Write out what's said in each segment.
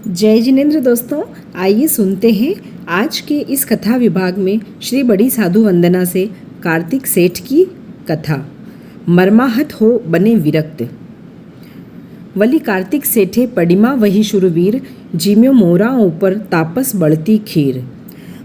जय जिनेन्द्र दोस्तों, आइए सुनते हैं आज के इस कथा विभाग में श्री बड़ी साधु वंदना से कार्तिक सेठ की कथा। मर्माहत हो बने विरक्त। वली कार्तिक सेठे पडिमा वही शुरवीर, जिम्यो मोरा ऊपर तापस बढ़ती खीर।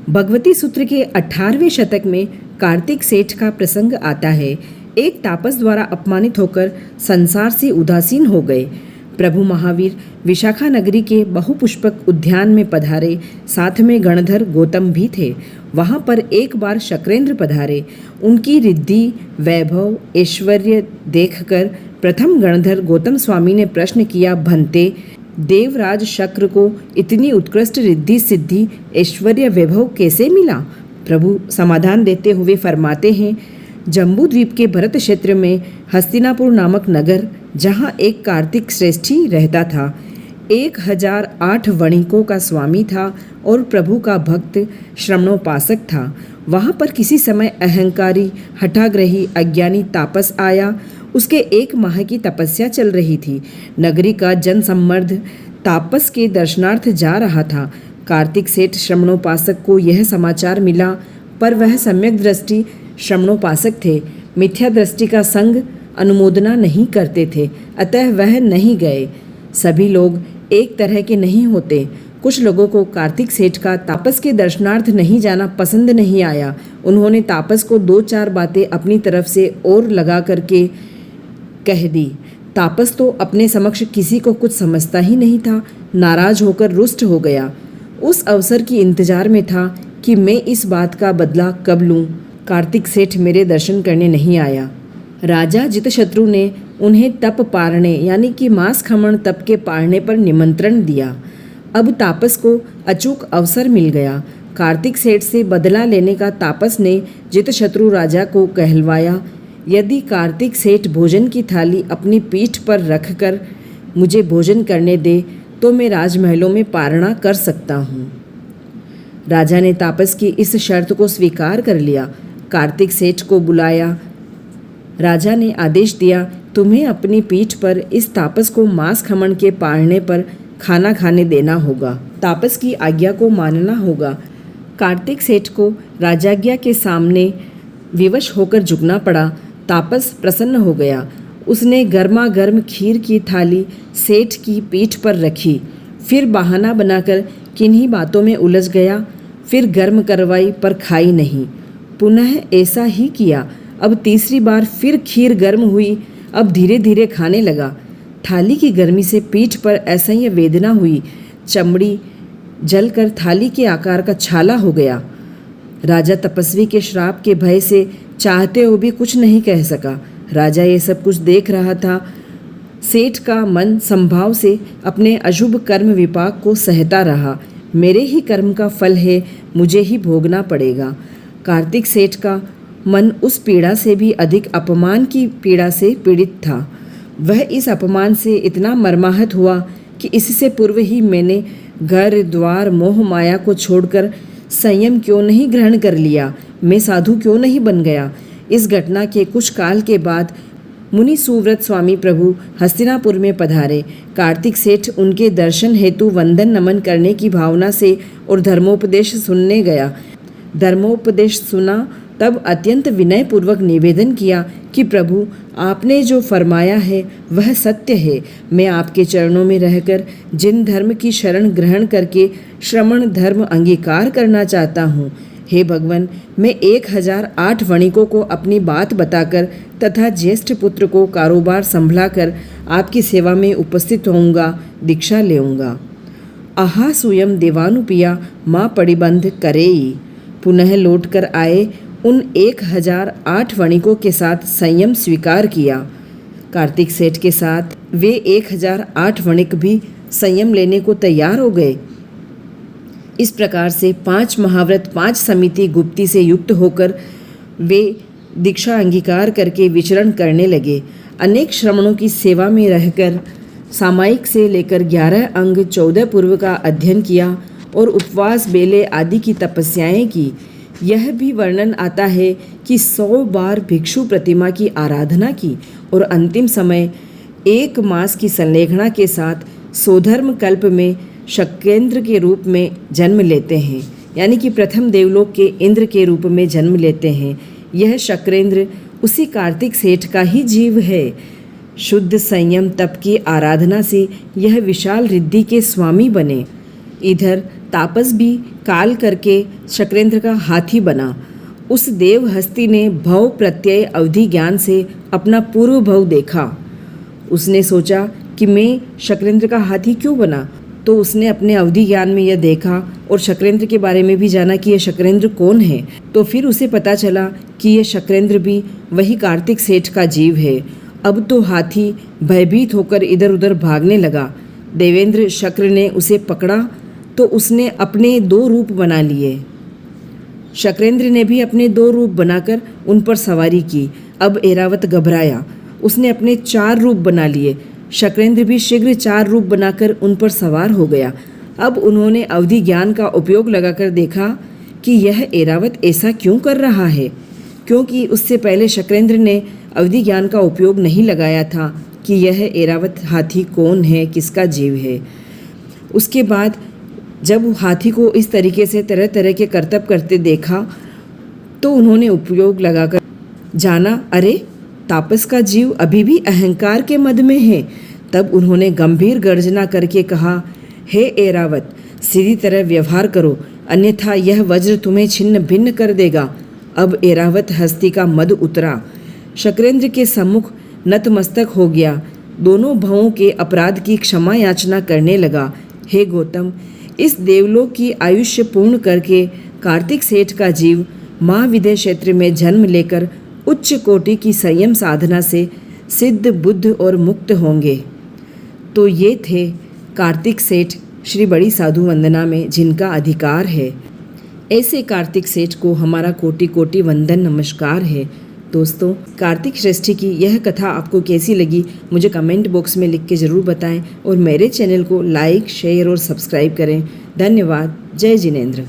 भगवती सूत्र के 18वें शतक में कार्तिक सेठ का प्रसंग आता है। एक तापस द्वारा अपमानित होकर संसार से उदासीन हो गए। प्रभु महावीर विशाखा नगरी के बहुपुष्पक उद्यान में पधारे। साथ में गणधर गौतम भी थे। वहाँ पर एक बार शक्रेंद्र पधारे। उनकी रिद्धि, वैभव, ऐश्वर्य देखकर प्रथम गणधर गौतम स्वामी ने प्रश्न किया, भंते देवराज शक्र को इतनी उत्कृष्ट रिद्धि, सिद्धि, ऐश्वर्य, वैभव कैसे मिला? प्रभु समाधान देते हुए फरमाते हैं, जम्बू द्वीप के भरत क्षेत्र में हस्तिनापुर नामक नगर, जहाँ एक कार्तिक श्रेष्ठी रहता था, 1008 वणिकों का स्वामी था और प्रभु का भक्त श्रमणोपासक था। वहाँ पर किसी समय अहंकारी, हठाग्रही, अज्ञानी तापस आया। उसके 1 माह की तपस्या चल रही थी। नगरी का जनसम्मर्द तापस के दर्शनार्थ जा रहा था। कार्तिक सेठ श्रमणोपासक को यह समाचार मिला, पर वह सम्यक दृष्टि श्रमणोपासक थे। मिथ्या दृष्टि का संग अनुमोदना नहीं करते थे, अतः वह नहीं गए। सभी लोग एक तरह के नहीं होते। कुछ लोगों को कार्तिक सेठ का तापस के दर्शनार्थ नहीं जाना पसंद नहीं आया। उन्होंने तापस को 2-4 बातें अपनी तरफ से और लगा करके कह दी। तापस तो अपने समक्ष किसी को कुछ समझता ही नहीं था। नाराज होकर रुष्ट हो गया। उस अवसर की इंतजार में था कि मैं इस बात का बदला कब लूँ। कार्तिक सेठ मेरे दर्शन करने नहीं आया। राजा जितशत्रु ने उन्हें तप पारणे यानी कि मांस खमण तप के पारणे पर निमंत्रण दिया। अब तापस को अचूक अवसर मिल गया। कार्तिक सेठ से बदला लेने का तापस ने जितशत्रु राजा को कहलवाया, यदि कार्तिक सेठ भोजन की थाली अपनी पीठ पर रखकर मुझे भोजन करने दे तो मैं राजमहलों में पारणा कर सकता हूँ। राजा ने तापस की इस शर्त को स्वीकार कर लिया। कार्तिक सेठ को बुलाया। राजा ने आदेश दिया, तुम्हें अपनी पीठ पर इस तापस को मांस खमण के पारणे पर खाना खाने देना होगा। तापस की आज्ञा को मानना होगा। कार्तिक सेठ को राजाज्ञा के सामने विवश होकर झुकना पड़ा। तापस प्रसन्न हो गया। उसने गर्मा गर्म खीर की थाली सेठ की पीठ पर रखी। फिर बहाना बनाकर किन्हीं बातों में उलझ गया। फिर गर्म करवाई पर खाई नहीं। पुनः ऐसा ही किया। अब तीसरी बार फिर खीर गर्म हुई। अब धीरे धीरे खाने लगा। थाली की गर्मी से पीठ पर असह्य वेदना हुई। चमड़ी जलकर थाली के आकार का छाला हो गया। राजा तपस्वी के श्राप के भय से चाहते हुए भी कुछ नहीं कह सका। राजा ये सब कुछ देख रहा था। सेठ का मन संभाव से अपने अशुभ कर्म विपाक को सहता रहा। मेरे ही कर्म का फल है, मुझे ही भोगना पड़ेगा। कार्तिक सेठ का मन उस पीड़ा से भी अधिक अपमान की पीड़ा से पीड़ित था। वह इस अपमान से इतना मर्माहत हुआ कि इससे पूर्व ही मैंने घर द्वार मोह माया को छोड़कर संयम क्यों नहीं ग्रहण कर लिया, मैं साधु क्यों नहीं बन गया। इस घटना के कुछ काल के बाद मुनि सुव्रत स्वामी प्रभु हस्तिनापुर में पधारे। कार्तिक सेठ उनके दर्शन हेतु वंदन नमन करने की भावना से और धर्मोपदेश सुनने गया। धर्मोपदेश सुना तब अत्यंत विनयपूर्वक निवेदन किया कि प्रभु, आपने जो फरमाया है वह सत्य है। मैं आपके चरणों में रहकर जिन धर्म की शरण ग्रहण करके श्रमण धर्म अंगीकार करना चाहता हूँ, हे भगवान, मैं 1008 वणिकों को अपनी बात बताकर तथा ज्येष्ठ पुत्र को कारोबार संभलाकर आपकी सेवा में उपस्थित होऊंगा, दीक्षा लेऊंगा। आहा सुयम देवानुपिया माँ पड़िबंध करेई। पुनः लौटकर आए। उन 1008 वणिकों के साथ संयम स्वीकार किया। कार्तिक सेठ के साथ वे 1008 वणिक भी संयम लेने को तैयार हो गए। इस प्रकार से 5 महाव्रत 5 समिति गुप्ती से युक्त होकर वे दीक्षा अंगीकार करके विचरण करने लगे। अनेक श्रमणों की सेवा में रहकर सामायिक से लेकर 11 अंग 14 पूर्व का अध्ययन किया और उपवास, बेले आदि की तपस्याएं की। यह भी वर्णन आता है कि 100 बार भिक्षु प्रतिमा की आराधना की और अंतिम समय 1 मास की संलेखना के साथ स्वधर्म कल्प में शक्रेंद्र के रूप में जन्म लेते हैं, यानी कि प्रथम देवलोक के इंद्र के रूप में जन्म लेते हैं। यह शक्रेंद्र उसी कार्तिक सेठ का ही जीव है। शुद्ध संयम तप की आराधना से यह विशाल रिद्धि के स्वामी बने। इधर तापस भी काल करके शक्रेंद्र का हाथी बना। उस देव हस्ती ने भव प्रत्यय अवधि ज्ञान से अपना पूर्व भव देखा। उसने सोचा कि मैं शक्रेंद्र का हाथी क्यों बना, तो उसने अपने अवधि ज्ञान में यह देखा और शक्रेंद्र के बारे में भी जाना कि यह शक्रेंद्र कौन है। तो फिर उसे पता चला कि यह शक्रेंद्र भी वही कार्तिक सेठ का जीव है। अब तो हाथी भयभीत होकर इधर उधर भागने लगा। देवेंद्र शक्र ने उसे पकड़ा तो उसने अपने 2 रूप बना लिए। शक्रेंद्र ने भी अपने 2 रूप बनाकर उन पर सवारी की। अब ऐरावत घबराया, उसने अपने 4 रूप बना लिए। शक्रेंद्र भी शीघ्र 4 रूप बनाकर उन पर सवार हो गया। अब उन्होंने अवधि ज्ञान का उपयोग लगाकर देखा कि यह ऐरावत ऐसा क्यों कर रहा है, क्योंकि उससे पहले शक्रेंद्र ने अवधि ज्ञान का उपयोग नहीं लगाया था कि यह ऐरावत हाथी कौन है, किसका जीव है। उसके बाद जब हाथी को इस तरीके से तरह तरह के करतब करते देखा तो उन्होंने उपयोग लगाकर जाना, अरे तापस का जीव अभी भी अहंकार के मद में है। तब उन्होंने गंभीर गर्जना करके कहा, हे ऐरावत, सीधी तरह व्यवहार करो, अन्यथा यह वज्र तुम्हें छिन्न भिन्न कर देगा। अब ऐरावत हस्ती का मद उतरा, शक्रेंद्र के सम्मुख नतमस्तक हो गया। दोनों भवों के अपराध की क्षमा याचना करने लगा। हे गौतम, इस देवलोक की आयुष्य पूर्ण करके कार्तिक सेठ का जीव महाविदय क्षेत्र में जन्म लेकर उच्च कोटि की संयम साधना से सिद्ध बुद्ध और मुक्त होंगे। तो ये थे कार्तिक सेठ श्री बड़ी साधु वंदना में जिनका अधिकार है। ऐसे कार्तिक सेठ को हमारा कोटि कोटि वंदन नमस्कार है। दोस्तों, कार्तिक षष्ठी की यह कथा आपको कैसी लगी मुझे कमेंट बॉक्स में लिख के ज़रूर बताएं और मेरे चैनल को लाइक, शेयर और सब्सक्राइब करें। धन्यवाद। जय जिनेंद्र।